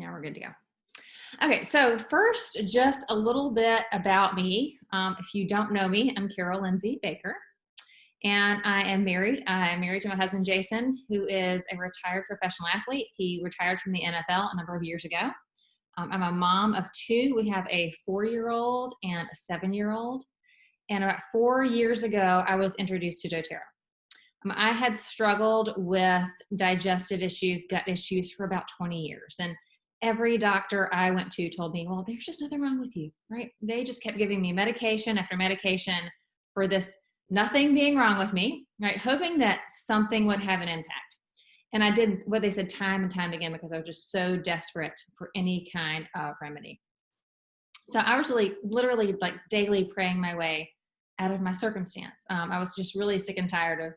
Now we're good to go. Okay, so first, just a little bit about me. If you don't know me, I'm Carol Lindsay Baker, and I am married. I'm married to my husband, Jason, who is a retired professional athlete. He retired from the NFL a number of years ago. I'm a mom of two. We have a 4-year-old and a 7-year-old. And about 4 years ago, I was introduced to doTERRA. I had struggled with digestive issues, gut issues for about 20 years. And every doctor I went to told me, well, there's just nothing wrong with you, right? They just kept giving me medication after medication for this nothing being wrong with me, right? Hoping that something would have an impact. And I did what they said time and time again because I was just so desperate for any kind of remedy. So I was literally like daily praying my way out of my circumstance. I was just really sick and tired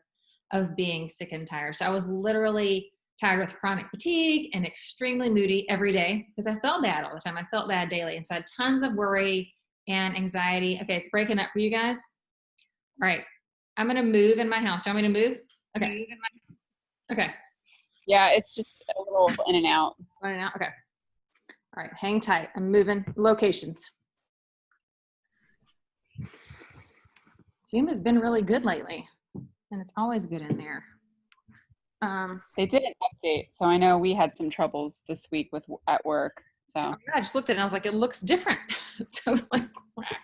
of being sick and tired. So I was literally tired with chronic fatigue and extremely moody every day because I felt bad all the time. I felt bad daily. And so I had tons of worry and anxiety. Okay, it's breaking up for you guys. All right, I'm going to move in my house. Do you want me to move? Okay. Okay. Yeah, it's just a little in and out. In and out? Okay. All right, hang tight. I'm moving locations. Zoom has been really good lately, and it's always good in there. They did an update, so I know we had some troubles this week at work. So I just looked at it and I was like, it looks different. So like, okay,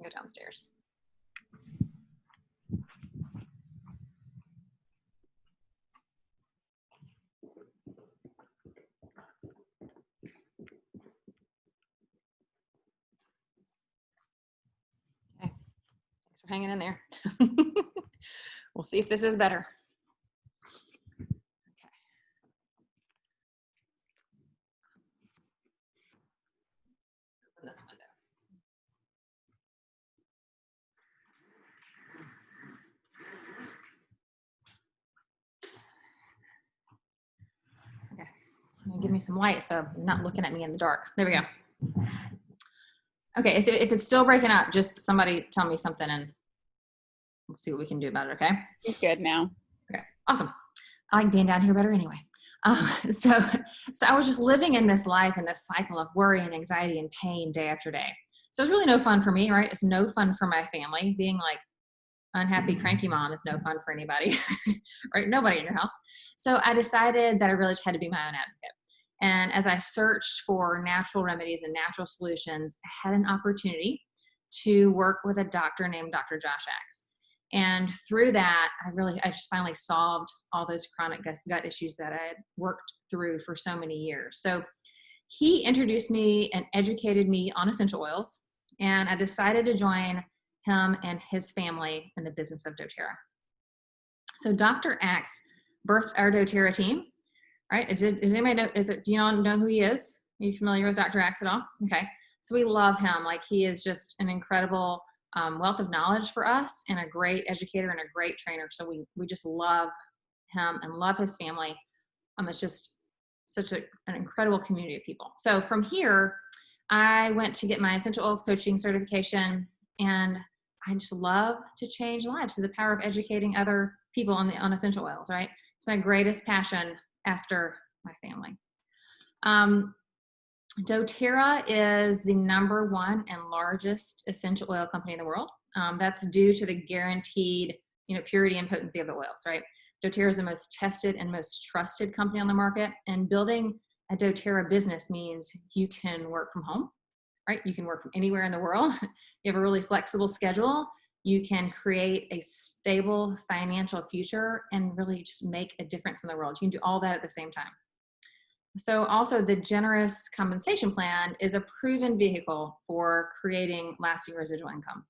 go downstairs. Okay, thanks for hanging in there. We'll see if this is better. This window. Okay, so give me some light so I'm not looking at me in the dark. There we go. Okay, so if it's still breaking up, just somebody tell me something and we'll see what we can do about it, okay? it's good now. Okay, awesome. I like being down here better anyway. So I was just living in this life and this cycle of worry and anxiety and pain day after day. So it's really no fun for me, right? It's no fun for my family. Being like unhappy, cranky mom is no fun for anybody, right? Nobody in your house. So I decided that I really just had to be my own advocate. And as I searched for natural remedies and natural solutions, I had an opportunity to work with a doctor named Dr. Josh Axe. And through that, I just finally solved all those chronic gut issues that I had worked through for so many years. So he introduced me and educated me on essential oils, and I decided to join him and his family in the business of doTERRA. So Dr. Axe birthed our doTERRA team, right? Does anybody know, do you know who he is? Are you familiar with Dr. Axe at all? Okay. So we love him. Like, he is just an incredible wealth of knowledge for us and a great educator and a great trainer. So we just love him and love his family. It's just such an incredible community of people. So from here, I went to get my essential oils coaching certification, and I just love to change lives. So the power of educating other people on essential oils, right? It's my greatest passion after my family. doTERRA is the #1 and largest essential oil company in the world. That's due to the guaranteed, purity and potency of the oils, right? doTERRA is the most tested and most trusted company on the market, and building a doTERRA business means you can work from home, right? You can work from anywhere in the world. You have a really flexible schedule. You can create a stable financial future and really just make a difference in the world. You can do all that at the same time. So also, the generous compensation plan is a proven vehicle for creating lasting residual income.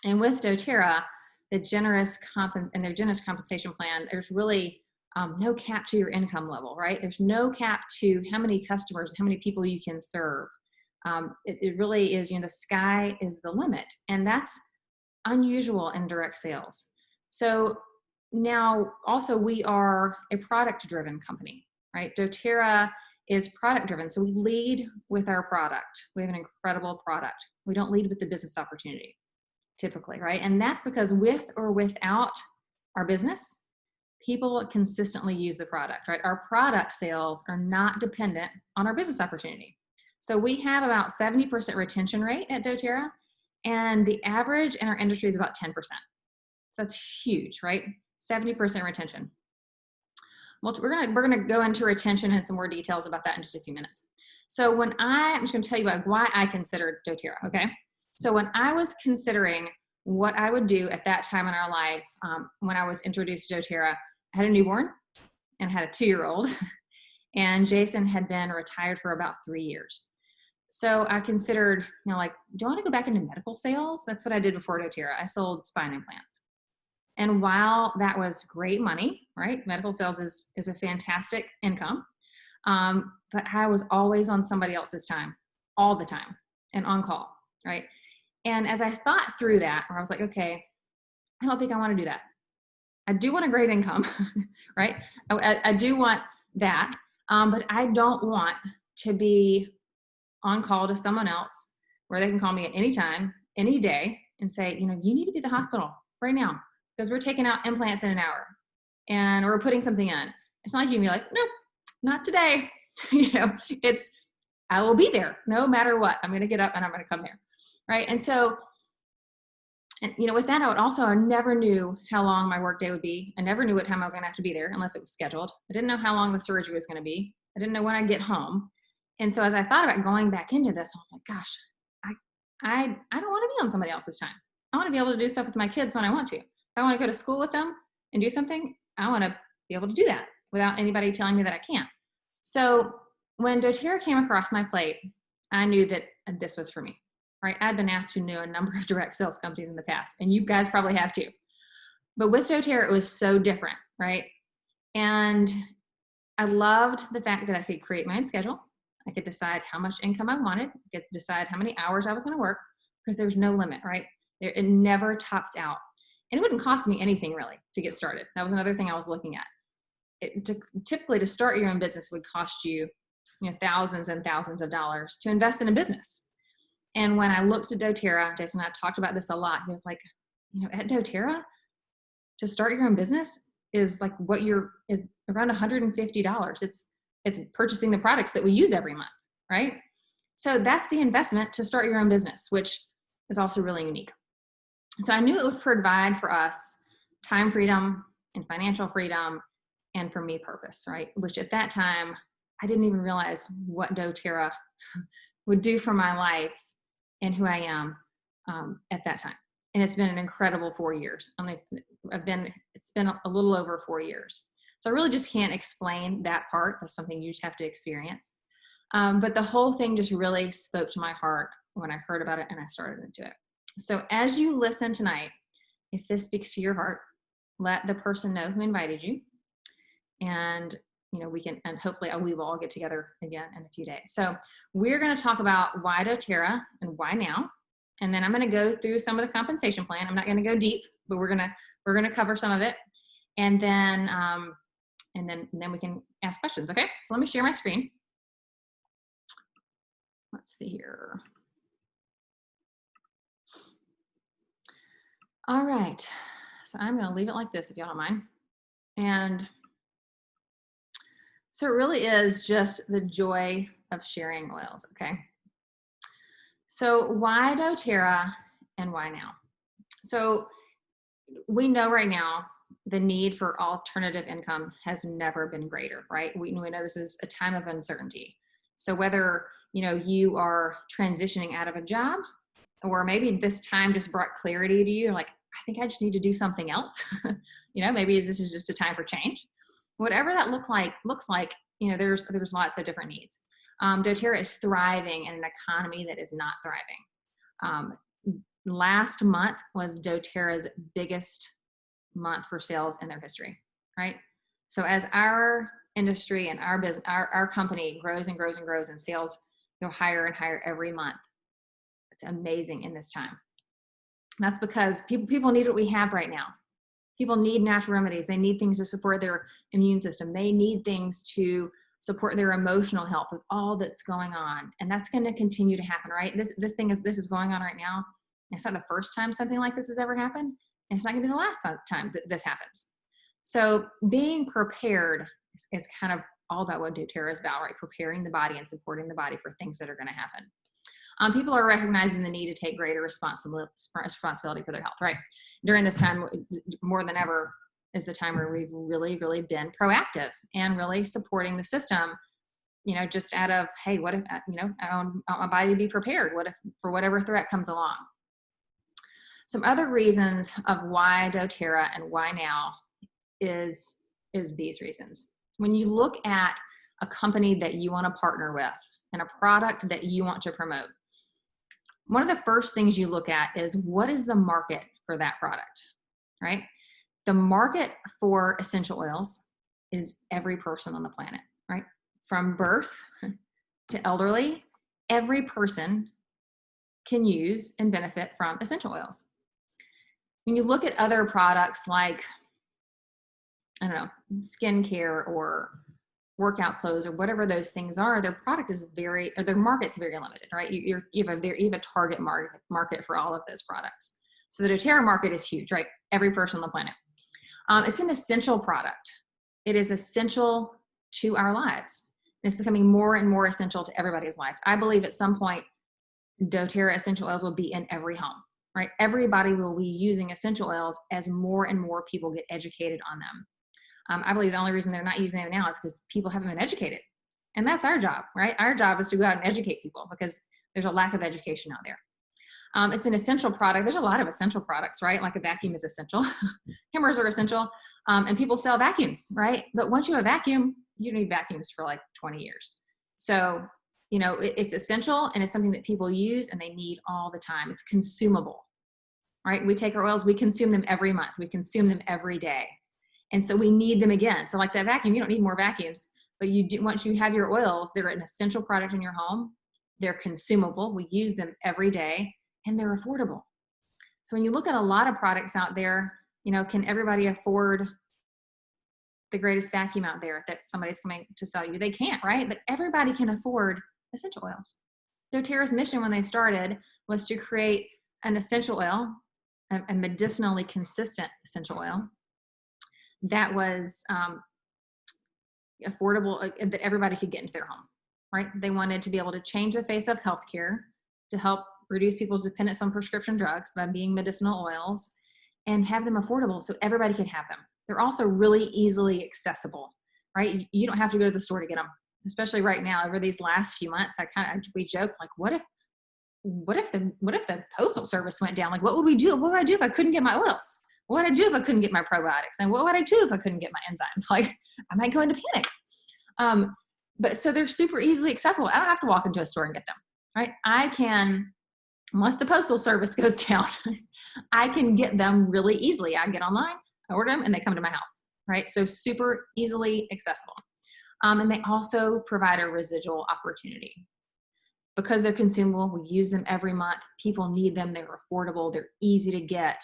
And with doTERRA, their generous compensation plan, there's really no cap to your income level, right? There's no cap to how many customers and how many people you can serve. It really is, the sky is the limit, and that's unusual in direct sales. So now also, we are a product-driven company, right? doTERRA is product-driven, so we lead with our product. We have an incredible product. We don't lead with the business opportunity, typically, right? And that's because with or without our business, people consistently use the product, right? Our product sales are not dependent on our business opportunity. So we have about 70% retention rate at doTERRA, and the average in our industry is about 10%. So that's huge, right? 70% retention. Well, we're gonna go into retention and some more details about that in just a few minutes. So I'm just gonna tell you about why I considered doTERRA, okay? So when I was considering what I would do at that time in our life, when I was introduced to doTERRA, I had a newborn and had a 2-year-old, and Jason had been retired for about 3 years. So I considered, like, do I want to go back into medical sales? That's what I did before doTERRA. I sold spine implants. And while that was great money, right? Medical sales is a fantastic income. But I was always on somebody else's time all the time and on call, right? And as I thought through that, where I was like, okay, I don't think I want to do that. I do want a great income, right? I do want that, but I don't want to be on call to someone else where they can call me at any time, any day, and say, you need to be at the hospital right now because we're taking out implants in an hour and we're putting something in. It's not like you can be like, nope, not today. I will be there no matter what. I'm going to get up and I'm going to come there, right? And so, with that, I never knew how long my workday would be. I never knew what time I was going to have to be there unless it was scheduled. I didn't know how long the surgery was going to be. I didn't know when I'd get home. And so as I thought about going back into this, I was like, gosh, I don't want to be on somebody else's time. I want to be able to do stuff with my kids when I want to. If I want to go to school with them and do something, I want to be able to do that without anybody telling me that I can't. So when doTERRA came across my plate, I knew that this was for me, right? I'd been asked to know a number of direct sales companies in the past, and you guys probably have too. But with doTERRA, it was so different, right? And I loved the fact that I could create my own schedule. I could decide how much income I wanted. I could decide how many hours I was going to work because there's no limit, right? It never tops out. And it wouldn't cost me anything really to get started. That was another thing I was looking at. Typically, to start your own business would cost you, thousands and thousands of dollars to invest in a business. And when I looked at doTERRA, Jason and I talked about this a lot. He was like, at doTERRA, to start your own business is like is around $150. It's purchasing the products that we use every month, right? So that's the investment to start your own business, which is also really unique. So I knew it would provide for us time freedom and financial freedom, and for me, purpose, right? Which at that time, I didn't even realize what doTERRA would do for my life and who I am at that time. And it's been an incredible 4 years. It's been a little over 4 years. So I really just can't explain that part. That's something you just have to experience. But the whole thing just really spoke to my heart when I heard about it and I started into it. So as you listen tonight, if this speaks to your heart, let the person know who invited you. And and hopefully we will all get together again in a few days. So we're going to talk about why doTERRA and why now. And then I'm going to go through some of the compensation plan. I'm not going to go deep, but we're going to cover some of it. And then we can ask questions. Okay. So let me share my screen. Let's see here. All right. So I'm going to leave it like this if y'all don't mind. And so it really is just the joy of sharing oils. Okay. So why doTERRA and why now? So we know right now the need for alternative income has never been greater, right? We know this is a time of uncertainty. So whether, you are transitioning out of a job, or maybe this time just brought clarity to you, you're like, I think I just need to do something else. Maybe this is just a time for change. Whatever that looks like, there's lots of different needs. doTERRA is thriving in an economy that is not thriving. Last month was doTERRA's biggest month for sales in their history, right? So as our industry and our business, our company grows and grows and grows, and sales go higher and higher every month, it's amazing in this time. And that's because people need what we have right now. People need natural remedies. They need things to support their immune system. They need things to support their emotional health with all that's going on. And that's going to continue to happen, right? This is going on right now. It's not the first time something like this has ever happened. And it's not going to be the last time that this happens. So being prepared is kind of all about what doTERRA is about, right? Preparing the body and supporting the body for things that are going to happen. People are recognizing the need to take greater responsibility for their health, right? During this time, more than ever, is the time where we've really, really been proactive and really supporting the system, just out of, hey, what if, I want my body to be prepared? What if for whatever threat comes along? Some other reasons of why doTERRA and why now is these reasons. When you look at a company that you want to partner with and a product that you want to promote, one of the first things you look at is, what is the market for that product, right? The market for essential oils is every person on the planet, right? From birth to elderly, every person can use and benefit from essential oils. When you look at other products like, I don't know, skincare or workout clothes or whatever those things are, their product is their market's very limited, right? You have a target market for all of those products. So the doTERRA market is huge, right? Every person on the planet. It's an essential product. It is essential to our lives. And it's becoming more and more essential to everybody's lives. I believe at some point, doTERRA essential oils will be in every home, right? Everybody will be using essential oils as more and more people get educated on them. I believe the only reason they're not using them now is because people haven't been educated. And that's our job, right? Our job is to go out and educate people because there's a lack of education out there. It's an essential product. There's a lot of essential products, right? Like a vacuum is essential. Hammers are essential. And people sell vacuums, right? But once you have a vacuum, you need vacuums for like 20 years. So, it's essential, and it's something that people use and they need all the time. It's consumable, right? We take our oils, we consume them every month. We consume them every day. And so we need them again. So like that vacuum, you don't need more vacuums, but you do, once you have your oils, they're an essential product in your home. They're consumable. We use them every day, and they're affordable. So when you look at a lot of products out there, can everybody afford the greatest vacuum out there that somebody's coming to sell you? They can't, right? But everybody can afford essential oils. doTERRA's mission when they started was to create an essential oil, a medicinally consistent essential oil that was affordable, that everybody could get into their home, right? They wanted to be able to change the face of healthcare to help reduce people's dependence on prescription drugs by being medicinal oils and have them affordable so everybody can have them. They're also really easily accessible, right? You don't have to go to the store to get them, especially right now. Over these last few months, we joke like, what if the postal service went down? Like, what would we do? What would I do if I couldn't get my oils? What would I do if I couldn't get my probiotics? And what would I do if I couldn't get my enzymes? Like, I might go into panic. But so they're super easily accessible. I don't have to walk into a store and get them, right? I can, unless the postal service goes down, I can get them really easily. I get online, I order them, and they come to my house, right? So super easily accessible. And they also provide a residual opportunity. Because they're consumable, we use them every month. People need them. They're affordable. They're easy to get.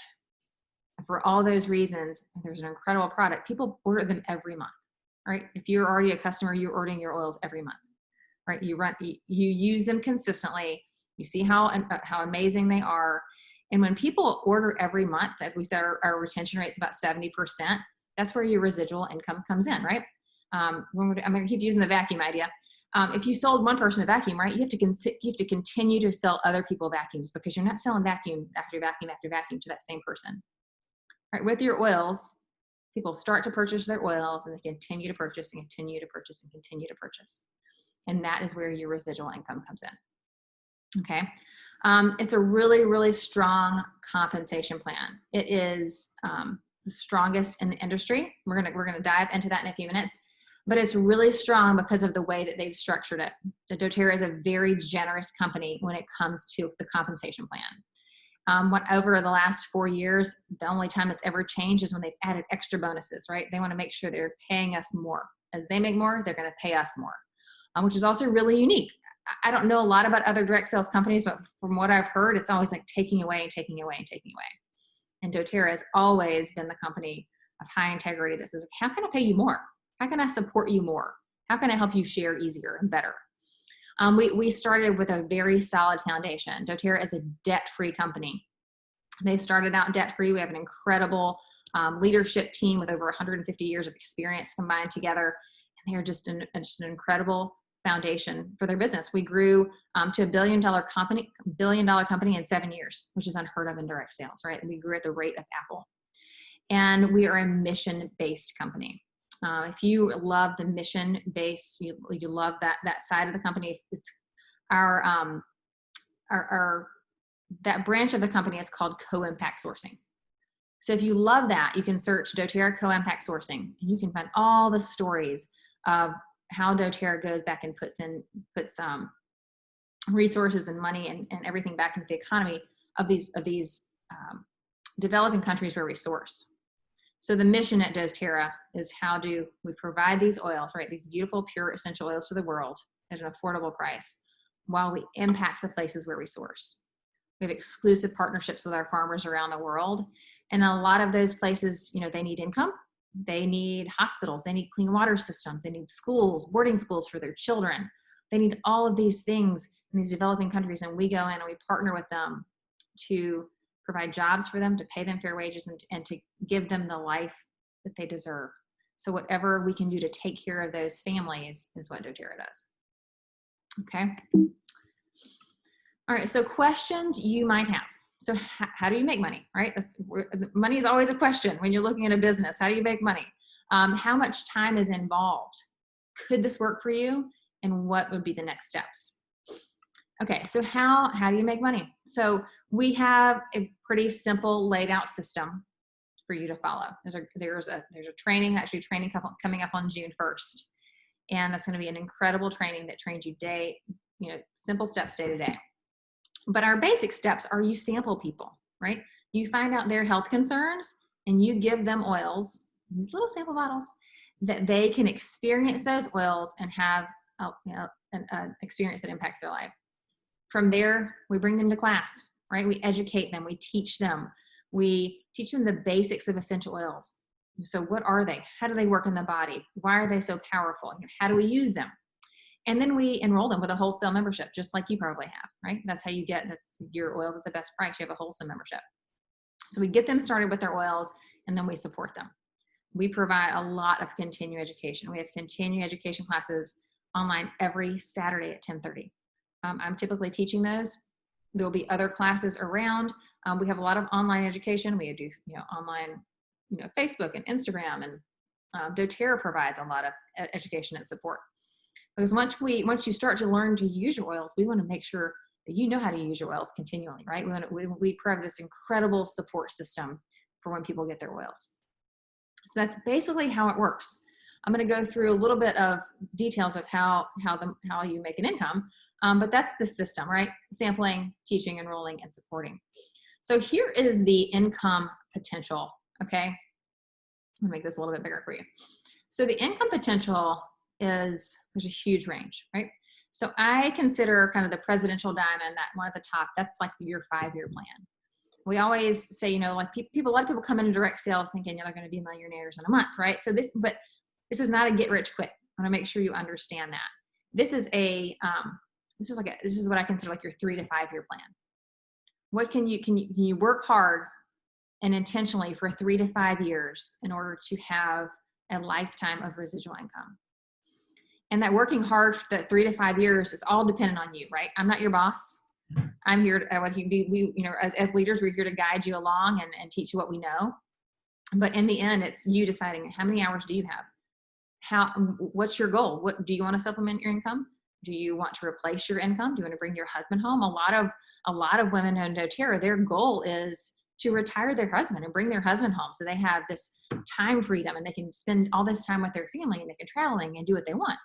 For all those reasons, there's an incredible product. People order them every month, right? If you're already a customer, you're ordering your oils every month, right? You use them consistently. You see how amazing they are. And when people order every month, like we said, our retention rate is about 70%. That's where your residual income comes in, right? I'm going to keep using the vacuum idea. If you sold one person a vacuum, right, you have to continue to sell other people vacuums because you're not selling vacuum after vacuum after vacuum to that same person. Right, with your oils, people start to purchase their oils and they continue to purchase and continue to purchase and continue to purchase. And that is where your residual income comes in. Okay. It's a really, really strong compensation plan. It is the strongest in the industry. We're gonna dive into that in a few minutes, but it's really strong because of the way that they've structured it. The doTERRA is a very generous company when it comes to the compensation plan. Over the last 4 years, the only time it's ever changed is when they've added extra bonuses, right? They want to make sure they're paying us more. As they make more, they're going to pay us more, which is also really unique. I don't know a lot about other direct sales companies, but from what I've heard, it's always like taking away and taking away and taking away. And doTERRA has always been the company of high integrity that says, how can I pay you more? How can I support you more? How can I help you share easier and better? We started with a very solid foundation. doTERRA is a debt-free company. They started out debt-free. We have an incredible leadership team with over 150 years of experience combined together. And they're just an incredible foundation for their business. We grew to a billion-dollar company in 7 years, which is unheard of in direct sales, right? We grew at the rate of Apple. And we are a mission-based company. If you love the mission base, you love that side of the company. It's our that branch of the company is called co-impact sourcing. So if you love that, you can search doTERRA co-impact sourcing, and you can find all the stories of how doTERRA goes back and puts resources and money and everything back into the economy of these developing countries where we source. So the mission at doTERRA is, how do we provide these oils, right? These beautiful, pure, essential oils to the world at an affordable price while we impact the places where we source. We have exclusive partnerships with our farmers around the world. And a lot of those places, they need income. They need hospitals. They need clean water systems. They need schools, boarding schools for their children. They need all of these things in these developing countries. And we go in and we partner with them to provide jobs for them, to pay them fair wages, and to give them the life that they deserve. So whatever we can do to take care of those families is what doTERRA does. Okay. All right. So questions you might have. So how do you make money, right? Money is always a question when you're looking at a business. How do you make money? How much time is involved? Could this work for you? And what would be the next steps? Okay, so how do you make money? So we have a pretty simple laid out system for you to follow. There's a training coming up on June 1st. And that's going to be an incredible training that trains you simple steps day to day. But our basic steps are, you sample people, right? You find out their health concerns and you give them oils, these little sample bottles, that they can experience those oils and have an experience that impacts their life. From there, we bring them to class, right? We educate them, we teach them. We teach them the basics of essential oils. So what are they? How do they work in the body? Why are they so powerful? How do we use them? And then we enroll them with a wholesale membership, just like you probably have, right? That's how you get your oils at the best price. You have a wholesale membership. So we get them started with their oils, and then we support them. We provide a lot of continuing education. We have continuing education classes online every Saturday at 10:30. I'm typically teaching those. There will be other classes around. We have a lot of online education. We do, online, Facebook and Instagram, and doTERRA provides a lot of education and support. Because once you start to learn to use your oils, we want to make sure that you know how to use your oils continually, right? We provide this incredible support system for when people get their oils. So that's basically how it works. I'm going to go through a little bit of details of how you make an income. But that's the system, right? Sampling, teaching, enrolling, and supporting. So here is the income potential, okay? I'll make this a little bit bigger for you. So the income potential there's a huge range, right? So I consider kind of the presidential diamond, that one at the top, that's like your 5-year plan. We always say, a lot of people come into direct sales thinking they're going to be millionaires in a month, right? But this is not a get rich quick. I want to make sure you understand that. This is what I consider like your 3 to 5 year plan. What can you work hard and intentionally for 3 to 5 years in order to have a lifetime of residual income? And that working hard for the 3 to 5 years is all dependent on you, right? I'm not your boss. I'm here to, as leaders, we're here to guide you along and teach you what we know. But in the end, it's you deciding how many hours do you have? What's your goal? What do you want to supplement your income? Do you want to replace your income? Do you want to bring your husband home? A lot of women in doTERRA, their goal is to retire their husband and bring their husband home, so they have this time freedom and they can spend all this time with their family and they can traveling and do what they want.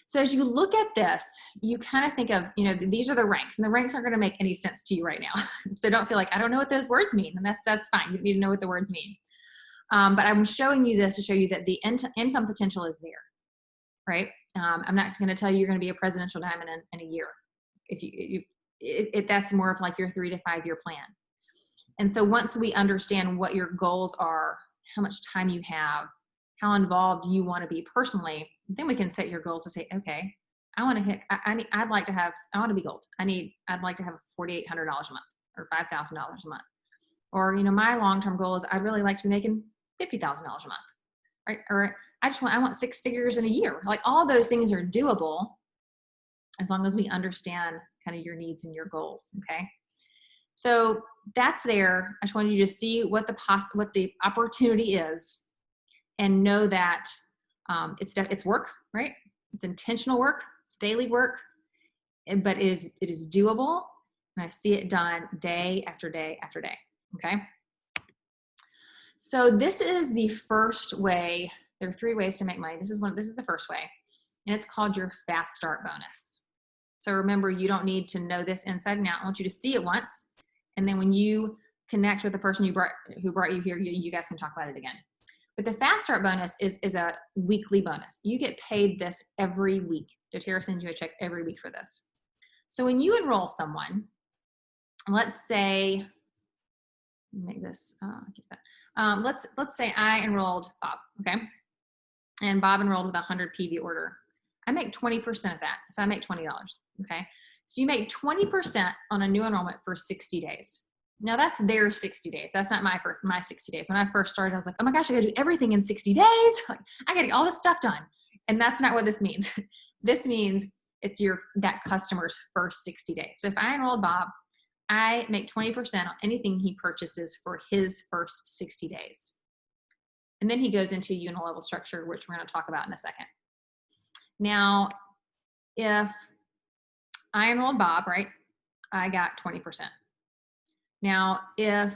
So as you look at this, you kind of think of, these are the ranks, and the ranks aren't going to make any sense to you right now. So don't feel like, I don't know what those words mean. And that's fine. You need to know what the words mean. But I'm showing you this to show you that the income potential is there, right? I'm not going to tell you you're going to be a presidential diamond in a year. That's more of like your 3 to 5 year plan. And so once we understand what your goals are, how much time you have, how involved you want to be personally, then we can set your goals to say, okay, I want to be gold. I'd like to have $4,800 a month or $5,000 a month. Or, you know, my long-term goal is I'd really like to be making $50,000 a month, right? Or I want 6 figures in a year. Like all those things are doable as long as we understand kind of your needs and your goals. Okay. So that's there. I just wanted you to see what the opportunity is and know that it's work, right? It's intentional work. It's daily work, but it is doable. And I see it done day after day after day. Okay. So this is the first way. There are 3 ways to make money. This is the first way, and it's called your fast start bonus. So remember, you don't need to know this inside and out. I want you to see it once, and then when you connect with the person who brought you here, you guys can talk about it again. But the fast start bonus is a weekly bonus. You get paid this every week. doTERRA sends you a check every week for this. So when you enroll someone, let's say, make this, let's say I enrolled Bob, okay? And Bob enrolled with a 100 PV order. I make 20% of that, so I make $20, okay? So you make 20% on a new enrollment for 60 days. Now that's their 60 days. That's not my 60 days. When I first started, I was like, oh my gosh, I gotta do everything in 60 days. Like, I gotta get all this stuff done. And that's not what this means. This means it's that customer's first 60 days. So if I enrolled Bob, I make 20% on anything he purchases for his first 60 days. And then he goes into a unilevel structure, which we're going to talk about in a second. Now, if I enrolled Bob, right, I got 20%. Now, if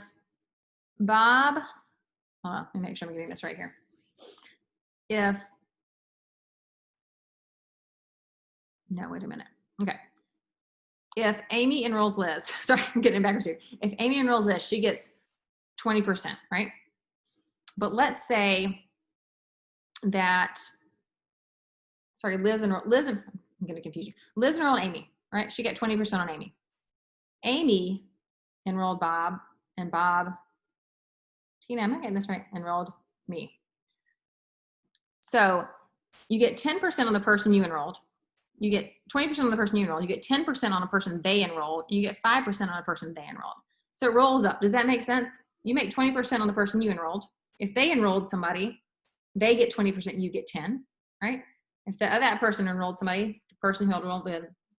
Bob, hold on, let me make sure I'm getting this right here. No, wait a minute. Okay. If Amy enrolls Liz, sorry, I'm getting it backwards here. If Amy enrolls Liz, she gets 20%, right? But let's say that, sorry, I'm going to confuse you. Liz enrolled Amy, right? She got 20% on Amy. Amy enrolled Bob, and Bob, Tina, am I getting this right? Enrolled me. So you get 10% on the person you enrolled. You get 20% on the person you enrolled. You get 10% on a person they enrolled. You get 5% on a person they enrolled. So it rolls up. Does that make sense? You make 20% on the person you enrolled. If they enrolled somebody, they get 20%, you get 10, right? If that person enrolled somebody, the person who enrolled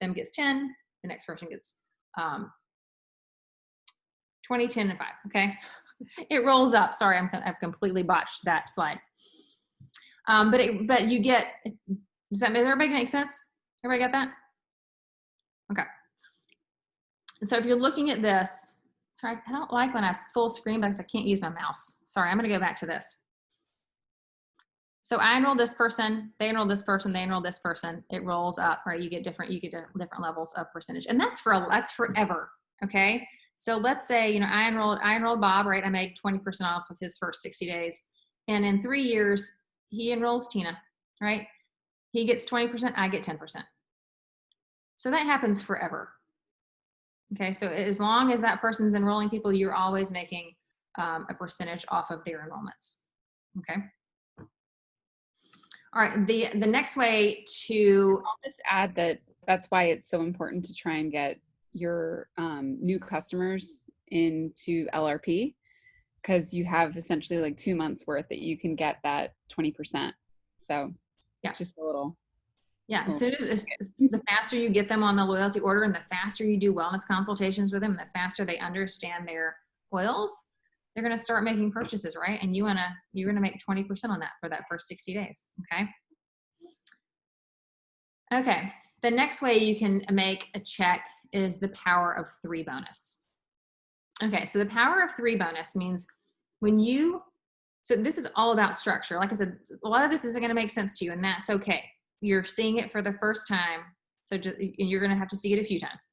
them gets 10, the next person gets 20, 10, and 5, okay? It rolls up. Sorry, I've completely botched that slide. But you get, does everybody make sense? Everybody got that? Okay. So if you're looking at this, sorry, I don't like when I full screen because I can't use my mouse. Sorry, I'm going to go back to this. So I enroll this person, they enroll this person, they enroll this person. It rolls up, right? You get different levels of percentage, and that's forever. Okay. So let's say, I enrolled Bob, right? I made 20% off of his first 60 days, and in 3 years he enrolls Tina, right? He gets 20%, I get 10%. So that happens forever. Okay. So as long as that person's enrolling people, you're always making a percentage off of their enrollments. Okay. All right, the next way to, I'll just add that's why it's so important to try and get your new customers into LRP, because you have essentially like 2 months worth that you can get that 20%. So yeah, it's just a little. Yeah, as soon as the faster you get them on the loyalty order and the faster you do wellness consultations with them, the faster they understand their oils, they're going to start making purchases, right? And you're going to make 20% on that for that first 60 days. Okay. Okay. The next way you can make a check is the power of 3 bonus. Okay. So the power of 3 bonus means so this is all about structure. Like I said, a lot of this isn't going to make sense to you, and that's okay. You're seeing it for the first time. So you're going to have to see it a few times.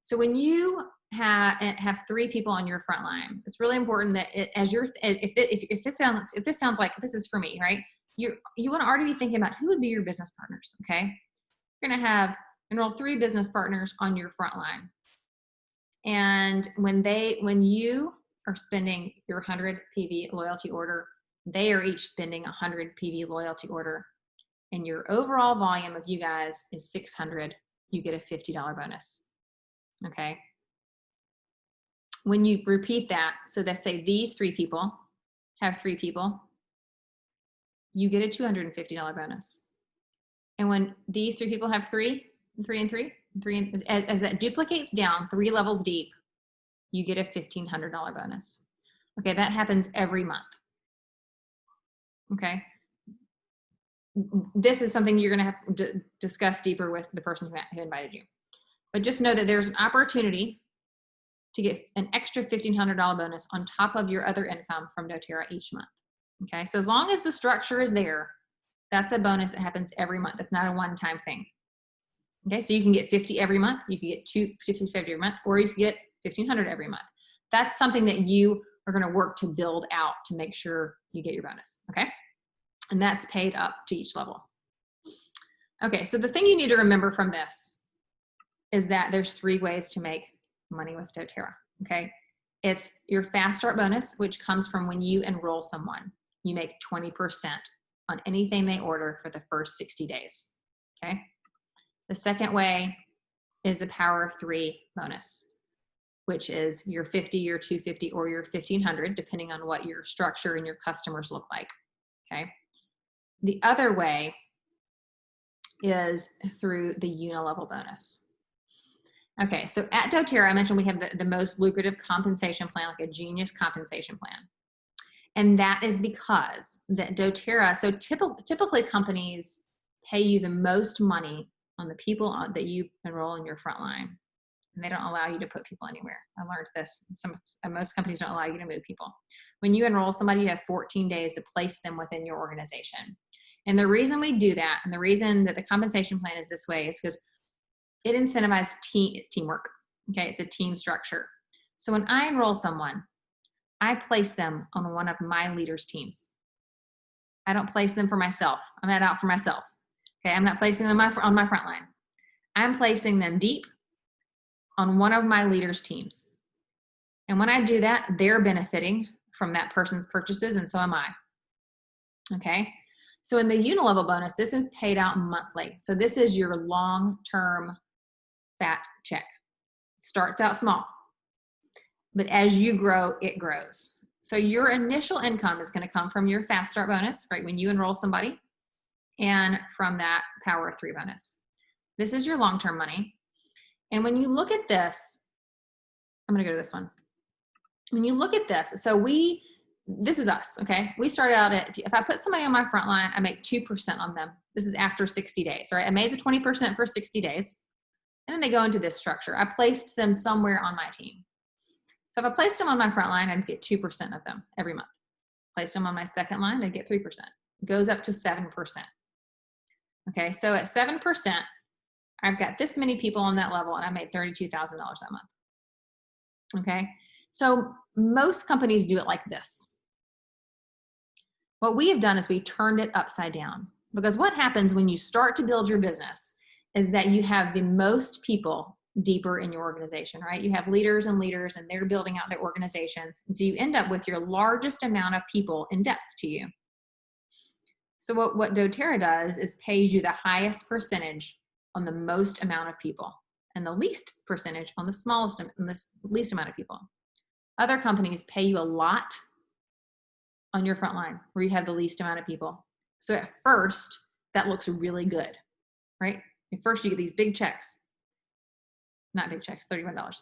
So when you have 3 people on your front line, it's really important that if this sounds like this is for me, right? You want to already be thinking about who would be your business partners. Okay. You're going to enroll 3 business partners on your front line. And when you are spending your 100 PV loyalty order, they are each spending 100 PV loyalty order, and your overall volume of you guys is 600, you get a $50 bonus. Okay. when you repeat that, so let's say these 3 people have 3 people, you get a $250 bonus. And when these 3 people have 3, and 3 and 3, 3 and, as that duplicates down 3 levels deep, you get a $1,500 bonus. Okay, that happens every month. Okay. This is something you're going to have to discuss deeper with the person who invited you. But just know that there's an opportunity to get an extra $1,500 bonus on top of your other income from doTERRA each month. Okay, so as long as the structure is there, that's a bonus that happens every month. It's not a one-time thing. Okay, so you can get 50 every month, you can get 250 every month, or you can get 1,500 every month. That's something that you are going to work to build out to make sure you get your bonus. Okay, and that's paid up to each level. Okay, so the thing you need to remember from this is that there's 3 ways to make money with doTERRA. Okay, it's your fast start bonus, which comes from when you enroll someone. You make 20% on anything they order for the first 60 days. Okay, the second way is the power of 3 bonus, which is your 50, your 250, or your 1,500, depending on what your structure and your customers look like. Okay, the other way is through the unilevel bonus. Okay, so at doTERRA, I mentioned we have the most lucrative compensation plan, like a genius compensation plan. And that is because that doTERRA, so typically companies pay you the most money on the people that you enroll in your front line. And they don't allow you to put people anywhere. I learned this. Most companies don't allow you to move people. When you enroll somebody, you have 14 days to place them within your organization. And the reason we do that, and the reason that the compensation plan is this way, is because it incentivizes teamwork. Okay, it's a team structure. So when I enroll someone, I place them on one of my leaders' teams. I don't place them for myself. I'm not out for myself. Okay, I'm not placing them on my front line. I'm placing them deep on one of my leaders' teams. And when I do that, they're benefiting from that person's purchases, and so am I. Okay, so in the unilevel bonus, this is paid out monthly. So this is your long-term fat check. It starts out small, but as you grow, it grows. So your initial income is going to come from your fast start bonus, right? When you enroll somebody, and from that power of 3 bonus. This is your long-term money. And when you look at this, I'm going to go to this one. When you look at this, so this is us, okay? We started out at, if I put somebody on my front line, I make 2% on them. This is after 60 days, right? I made the 20% for 60 days, and then they go into this structure. I placed them somewhere on my team. So if I placed them on my front line, I'd get 2% of them every month. Placed them on my second line, I'd get 3%. It goes up to 7%. Okay, so at 7%, I've got this many people on that level, and I made $32,000 that month. Okay, so most companies do it like this. What we have done is we turned it upside down, because what happens when you start to build your business is that you have the most people deeper in your organization, right? You have leaders and they're building out their organizations. And so you end up with your largest amount of people in depth to you. So what doTERRA does is pays you the highest percentage on the most amount of people and the least percentage on the least amount of people. Other companies pay you a lot on your front line where you have the least amount of people. So at first, that looks really good, right? At first, you get these big checks. Not big checks, $31.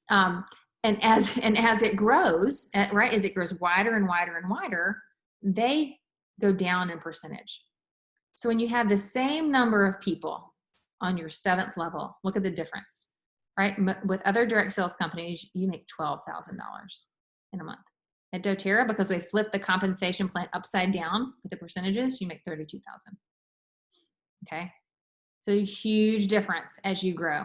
And as it grows, right, as it grows wider and wider and wider, they go down in percentage. So when you have the same number of people on your 7th level, look at the difference, right? With other direct sales companies, you make $12,000 in a month. At doTERRA, because we flipped the compensation plan upside down with the percentages, you make $32,000. Okay, so a huge difference as you grow.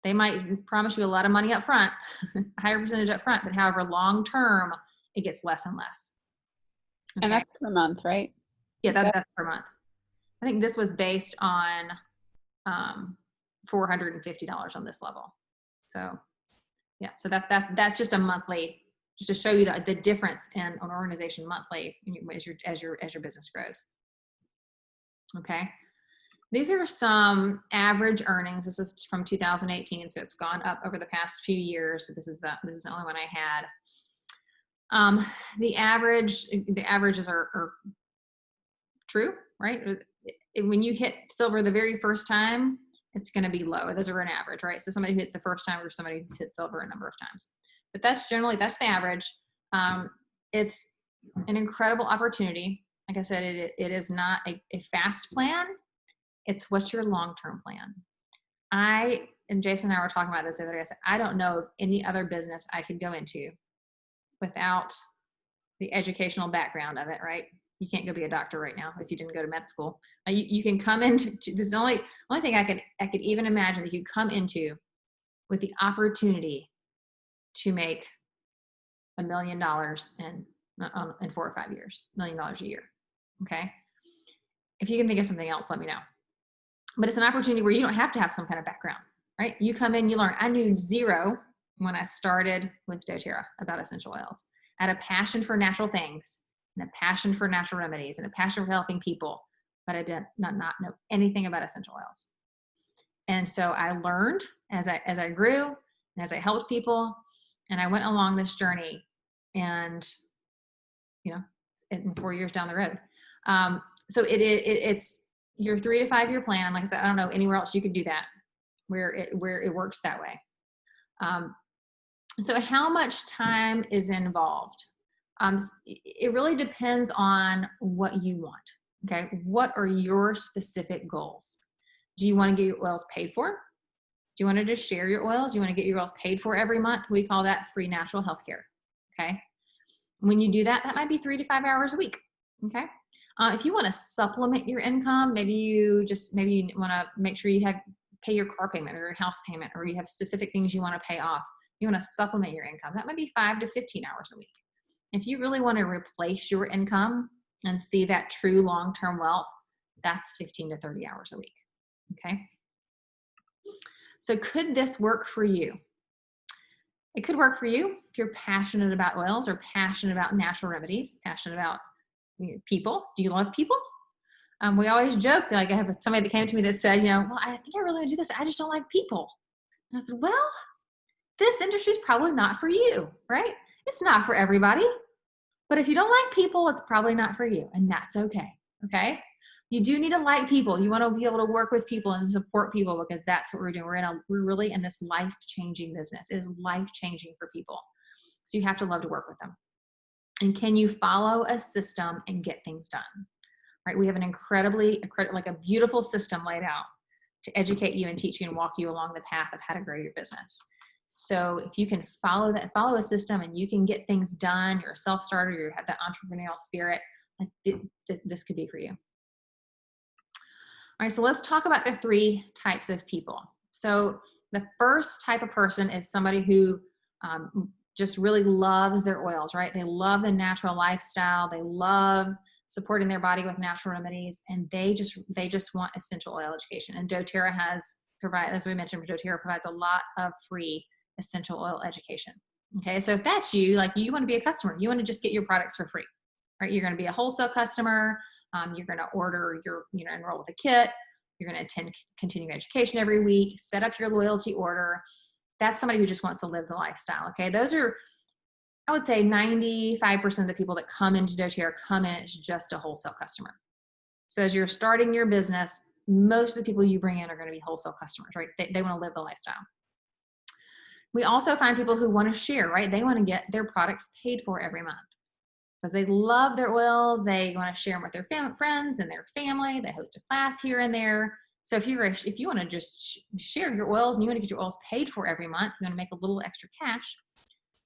They might promise you a lot of money up front, a higher percentage up front, but however, long term, it gets less and less. Okay. And that's per month, right? Yeah, that's per month. I think this was based on $450 on this level. So yeah, so that's just a monthly, just to show you the difference in an organization monthly as your business grows. Okay. These are some average earnings. This is from 2018, so it's gone up over the past few years. But this is the only one I had. The averages are true, right? When you hit silver the very first time, it's going to be low. Those are an average, right? So somebody who hits the first time or somebody who's hit silver a number of times. But that's the average. It's an incredible opportunity. Like I said, it is not a fast plan. It's what's your long-term plan. And Jason and I were talking about this the other day. I said, I don't know of any other business I could go into without the educational background of it, right? You can't go be a doctor right now if you didn't go to med school. You can come into this is the only thing I could even imagine that you come into with the opportunity to make $1 million in 4 or 5 years, $1 million a year. Okay. If you can think of something else, let me know. But it's an opportunity where you don't have to have some kind of background, right? You come in, you learn. I knew zero when I started with doTERRA about essential oils. I had a passion for natural things and a passion for natural remedies and a passion for helping people, but I did not know anything about essential oils. And so I learned as I grew and as I helped people, and I went along this journey, and in 4 years down the road. So it's your 3 to 5 year plan. Like I said, I don't know anywhere else you could do that where it works that way. So how much time is involved? It really depends on what you want. Okay. What are your specific goals? Do you want to get your oils paid for? Do you want to just share your oils? Do you want to get your oils paid for every month? We call that free natural health care. Okay. When you do that, that might be 3 to 5 hours a week. Okay. If you want to supplement your income, maybe you want to make sure you pay your car payment or your house payment, or you have specific things you want to pay off. You want to supplement your income. That might be 5 to 15 hours a week. If you really want to replace your income and see that true long-term wealth, that's 15 to 30 hours a week. Okay. So could this work for you? It could work for you if you're passionate about oils or passionate about natural remedies, passionate about people. Do you love people? We always joke, like I have somebody that came to me that said, well, I think I really want to do this. I just don't like people. And I said, well, this industry is probably not for you, right? It's not for everybody. But if you don't like people, it's probably not for you. And that's okay. Okay. You do need to like people. You want to be able to work with people and support people, because that's what we're doing. We're really in this life-changing business. It is life-changing for people. So you have to love to work with them. And can you follow a system and get things done? Right? We have an a beautiful system laid out to educate you and teach you and walk you along the path of how to grow your business. So if you can follow a system and you can get things done, you're a self-starter, you have that entrepreneurial spirit, this could be for you. All right, so let's talk about the 3 types of people. So the first type of person is somebody who just really loves their oils, right? They love the natural lifestyle. They love supporting their body with natural remedies, and they just want essential oil education. And doTERRA as we mentioned, doTERRA provides a lot of free essential oil education. Okay, so if that's you, like you want to be a customer, you want to just get your products for free, right? You're going to be a wholesale customer. You're going to order enroll with a kit. You're going to attend continuing education every week, set up your loyalty order. That's somebody who just wants to live the lifestyle. Okay. Those are, I would say 95% of the people that come into doTERRA come in as just a wholesale customer. So as you're starting your business, most of the people you bring in are going to be wholesale customers, right? They want to live the lifestyle. We also find people who want to share, right? They want to get their products paid for every month because they love their oils. They want to share them with their friends and their family. They host a class here and there. So if you want to just share your oils and you want to get your oils paid for every month, you want to make a little extra cash,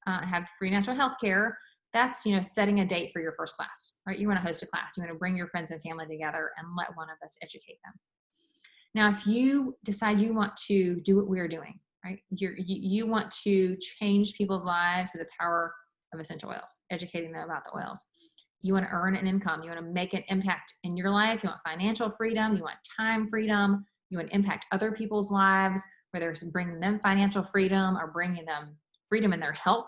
have free natural health care, that's, setting a date for your first class, right? You want to host a class. You want to bring your friends and family together and let one of us educate them. Now, if you decide you want to do what we're doing, right? You want to change people's lives through the power of essential oils, educating them about the oils. You want to earn an income. You want to make an impact in your life. You want financial freedom. You want time freedom. You want to impact other people's lives, whether it's bringing them financial freedom or bringing them freedom in their health.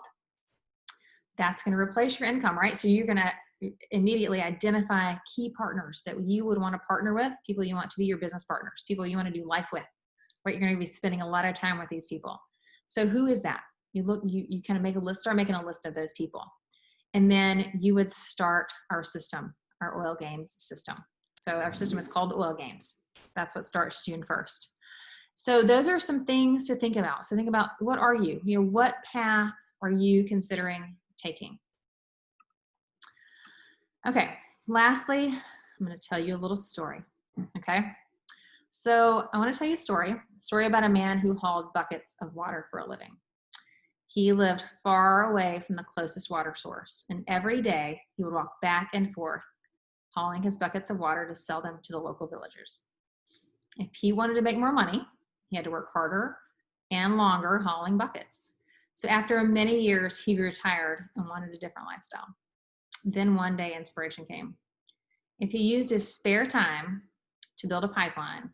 That's going to replace your income, right? So you're going to immediately identify key partners that you would want to partner with, people you want to be your business partners, people you want to do life with, right? You're going to be spending a lot of time with these people. So who is that? You kind of make a list, start making a list of those people. And then you would start our system, our oil games system. So our system is called the Oil Games. That's what starts June 1st. So those are some things to think about. So think about, what are you? What path are you considering taking? Okay, lastly, I'm going to tell you a little story. Okay, so I want to tell you a story about a man who hauled buckets of water for a living. He lived far away from the closest water source, and every day he would walk back and forth, hauling his buckets of water to sell them to the local villagers. If he wanted to make more money, he had to work harder and longer hauling buckets. So after many years, he grew tired and wanted a different lifestyle. Then one day, inspiration came. If he used his spare time to build a pipeline,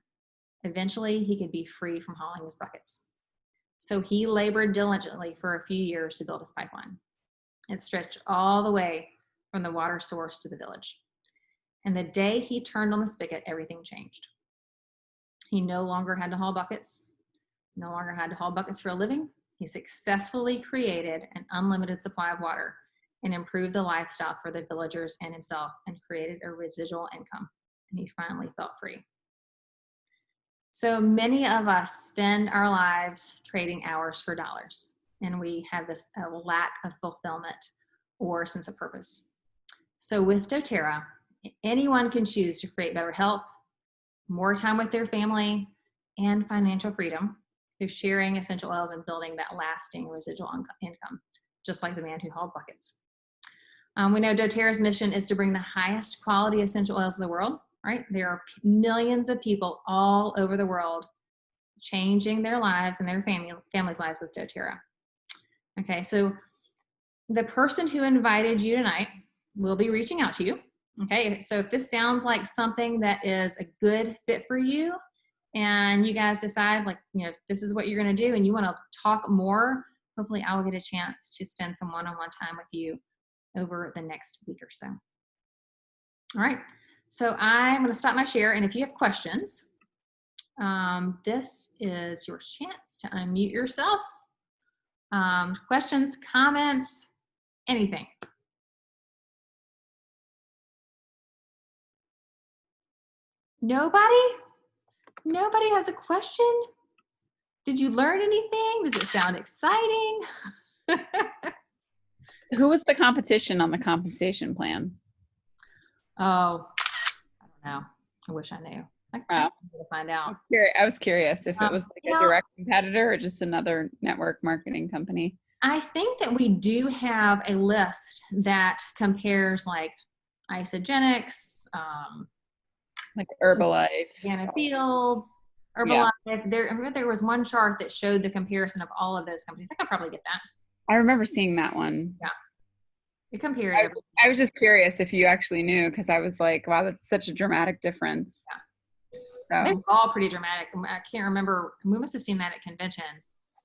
eventually he could be free from hauling his buckets. So he labored diligently for a few years to build his pipeline. It stretched all the way from the water source to the village. And the day he turned on the spigot, everything changed. He no longer had to haul buckets, for a living. He successfully created an unlimited supply of water and improved the lifestyle for the villagers and himself, and created a residual income. And he finally felt free. So many of us spend our lives trading hours for dollars, and we have this lack of fulfillment or sense of purpose. So with doTERRA, anyone can choose to create better health, more time with their family, and financial freedom through sharing essential oils and building that lasting residual income, just like the man who hauled buckets. We know doTERRA's mission is to bring the highest quality essential oils in the world, right? There are millions of people all over the world changing their lives and their families' lives with doTERRA. Okay, so the person who invited you tonight will be reaching out to you. Okay, so if this sounds like something that is a good fit for you, and you guys decide, like, this is what you're going to do, and you want to talk more, hopefully I will get a chance to spend some one-on-one time with you over the next week or so. All right, so I'm going to stop my share, and if you have questions, this is your chance to unmute yourself. Questions, comments, anything. Nobody? Nobody has a question? Did you learn anything? Does it sound exciting? Who was the competition on the compensation plan? Oh, I don't know. I wish I knew. I need to find out. I was curious if it was like a direct competitor or just another network marketing company. I think that we do have a list that compares like Isogenics, like Herbalife, Organic Fields, Herbalife. Yeah. I remember there was one chart that showed the comparison of all of those companies. I could probably get that. I remember seeing that one. Yeah. It compared. I was just curious if you actually knew, because I was like, wow, that's such a dramatic difference. Yeah. So. They're all pretty dramatic. I can't remember. We must have seen that at convention.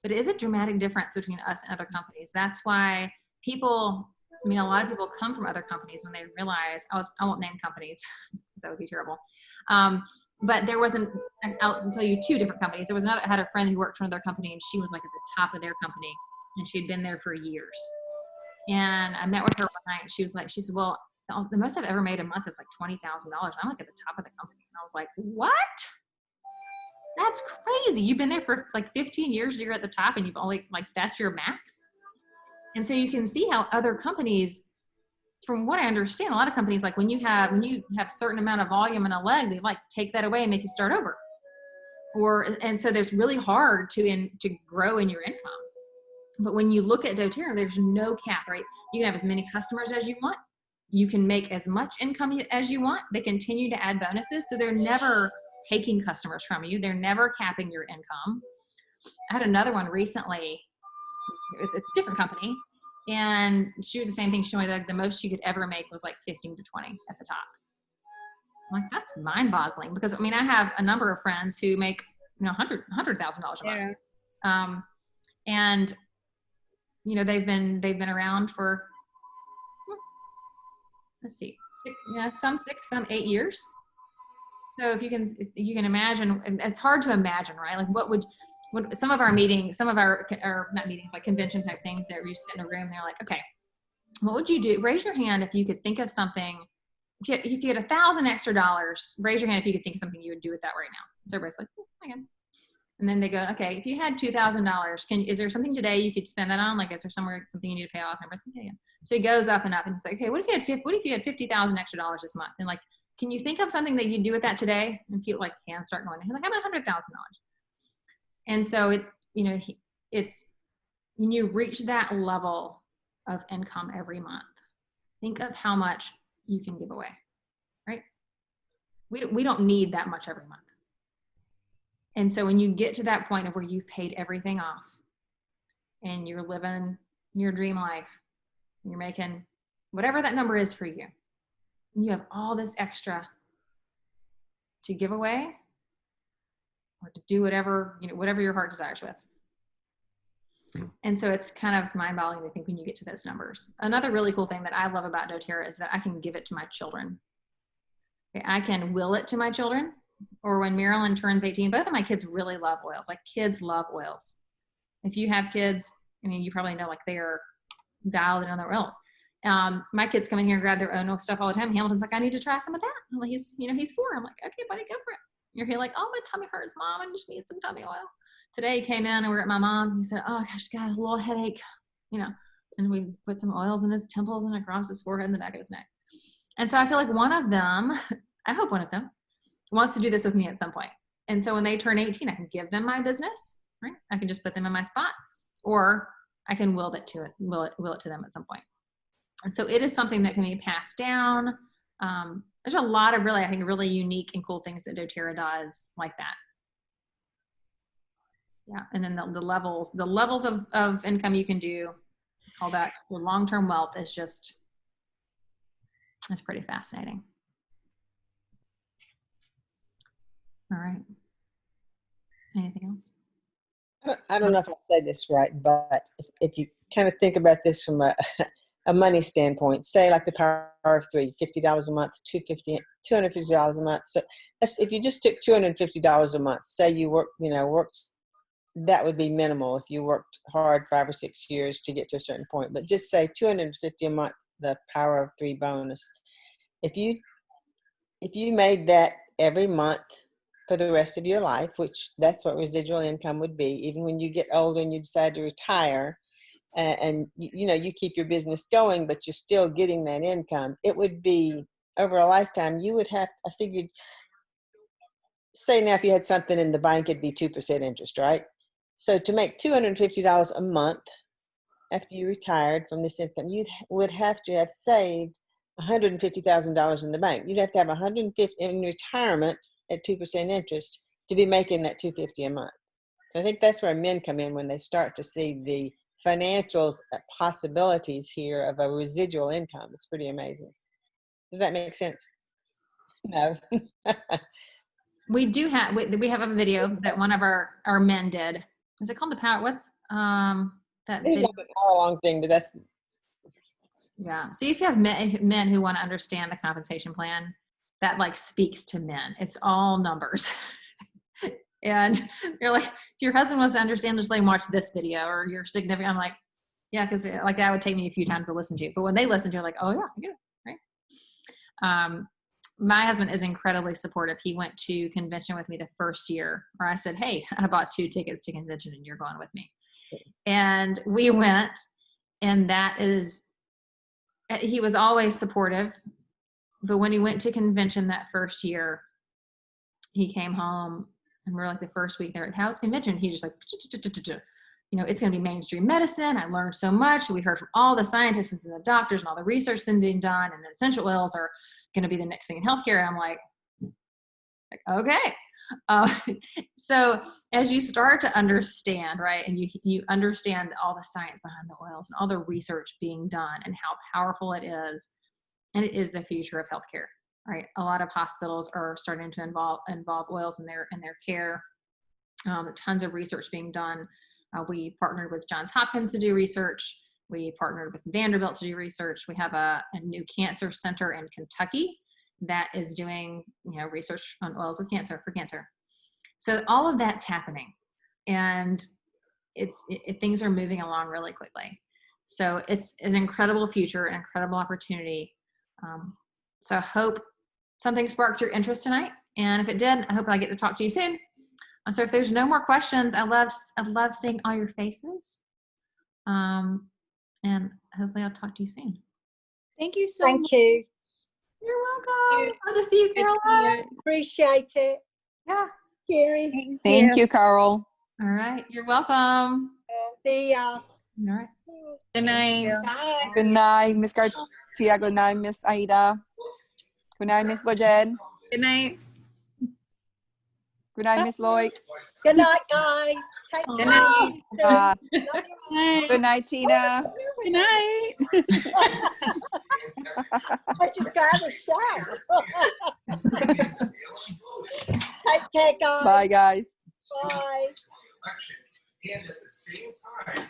But it is a dramatic difference between us and other companies. That's why people, a lot of people come from other companies when they realize, I won't name companies because that would be terrible. But there wasn't, I'll tell you two different companies. There was another, I had a friend who worked for another company, and she was like at the top of their company, and she'd been there for years. And I met with her one night, and she said, well, the most I've ever made a month is like $20,000. I'm like at the top of the company. And I was like, what? That's crazy. You've been there for like 15 years. You're at the top, and you've only, like, that's your max. And so you can see how other companies, from what I understand, a lot of companies, like when you have certain amount of volume in a leg, they like take that away and make you start over. And so there's really hard to grow in your income. But when you look at doTERRA, there's no cap, right? You can have as many customers as you want. You can make as much income as you want. They continue to add bonuses. So they're never taking customers from you. They're never capping your income. I had another one recently, a different company, and she was the same thing. She told me like the most she could ever make was like 15 to 20 at the top. I'm like, that's mind-boggling, because I have a number of friends who make $100,000 a month. Yeah. And they've been around for let's see, some 6, some 8 years. So if you can imagine, and it's hard to imagine, right? Like when some of our meetings, some of our, or not meetings, like convention type things, that you sit in a room, they're like, okay, what would you do? Raise your hand if you could think of something. If you had $1,000 extra dollars, raise your hand if you could think of something you would do with that right now. So everybody's like, I can. And then they go, okay, if you had $2,000, is there something today you could spend that on? Like, is there somewhere something you need to pay off? And everybody's like, yeah. So he goes up and up, and he's like, okay, what if you had 50,000 extra dollars this month? And like, can you think of something that you'd do with that today? And people like hands start going. He's like, how about $100,000? And so it's when you reach that level of income every month, think of how much you can give away, right? We don't need that much every month. And so when you get to that point of where you've paid everything off and you're living your dream life, you're making whatever that number is for you, and you have all this extra to give away or to do whatever your heart desires with. And so it's kind of mind-boggling to think when you get to those numbers. Another really cool thing that I love about doTERRA is that I can give it to my children. Okay, I can will it to my children, or when Marilyn turns 18, both of my kids really love oils. Like, kids love oils. If you have kids, I mean, you probably know, like, they are dialed in on their oils. My kids come in here and grab their own stuff all the time. Hamilton's like, I need to try some of that. I'm like, he's 4. I'm like, okay, buddy, go for it. You're here like, oh, my tummy hurts, Mom. I just need some tummy oil. Today he came in and we were at my mom's and he said, oh gosh, got a little headache, and we put some oils in his temples and across his forehead and the back of his neck. And so I feel like one of them, I hope one of them, wants to do this with me at some point. And so when they turn 18, I can give them my business, right? I can just put them in my spot, or I can will it to them at some point. And so it is something that can be passed down. There's a lot of really unique and cool things that doTERRA does like that. Yeah, and then the levels of income you can do, all that, the long-term wealth is just, it's pretty fascinating. All right. Anything else? I don't know if I say this right, but if you kind of think about this from a money standpoint, say like the power of three, $50 a month, $250 a month. So if you just took $250 a month, say you worked, that would be minimal if you worked hard 5 or 6 years to get to a certain point. But just say $250 a month, the power of 3 bonus. If you made that every month for the rest of your life, which that's what residual income would be, even when you get older and you decide to retire, and you keep your business going, but you're still getting that income, it would be over a lifetime. You would have, I figured, say now if you had something in the bank, it'd be 2% interest, right? So to make $250 a month after you retired from this income, you would have to have saved $150,000 in the bank. You'd have to have $150 in retirement at 2% interest to be making that $250 a month. So I think that's where men come in when they start to see the financials possibilities here of a residual income. It's pretty amazing. Does that make sense? No. We have a video that one of our men did. Is it called The Power? What's that It is video? like an hour-long thing, but that's, yeah. So if you have men who want to understand the compensation plan, that like speaks to men. It's all numbers. And you're like, if your husband wants to understand, just let him watch this video, or your significant. I'm like, yeah, because like that would take me a few times to listen to. But when they listen to it, like, oh yeah, I get it, right? My husband is incredibly supportive. He went to convention with me the first year, or I said, hey, I bought 2 tickets to convention and you're going with me. And we went, and he was always supportive. But when he went to convention that first year, he came home and we're like the first week there at House Convention. He just like, it's going to be mainstream medicine. I learned so much. We heard from all the scientists and the doctors and all the research that's being done, and the essential oils are going to be the next thing in healthcare. And I'm like, okay. So as you start to understand, right, and you understand all the science behind the oils and all the research being done and how powerful it is, and it is the future of healthcare, right? A lot of hospitals are starting to involve oils in their care. Tons of research being done. We partnered with Johns Hopkins to do research. We partnered with Vanderbilt to do research. We have a new cancer center in Kentucky that is doing, research on oils for cancer. So all of that's happening, and things are moving along really quickly. So it's an incredible future, an incredible opportunity. So I hope something sparked your interest tonight. And if it did, I hope I get to talk to you soon. So if there's no more questions, I love seeing all your faces. And hopefully I'll talk to you soon. Thank you so Thank much. you. You're welcome. Glad to see you, Caroline. Appreciate it. Yeah. Carrie. Thank you, Carol. All right. You're welcome. See y'all. All right. Good night. Bye. Good night, Miss Garcia. Good night, Miss Aida. Good night, Miss Bojen. Good night. Good night, Miss Lloyd. Good night, guys. Take Good care. night. Love you. Good night, Tina. Good night. Let's just go have a shower. Take care, guys. Bye, guys. Bye. And at the same time,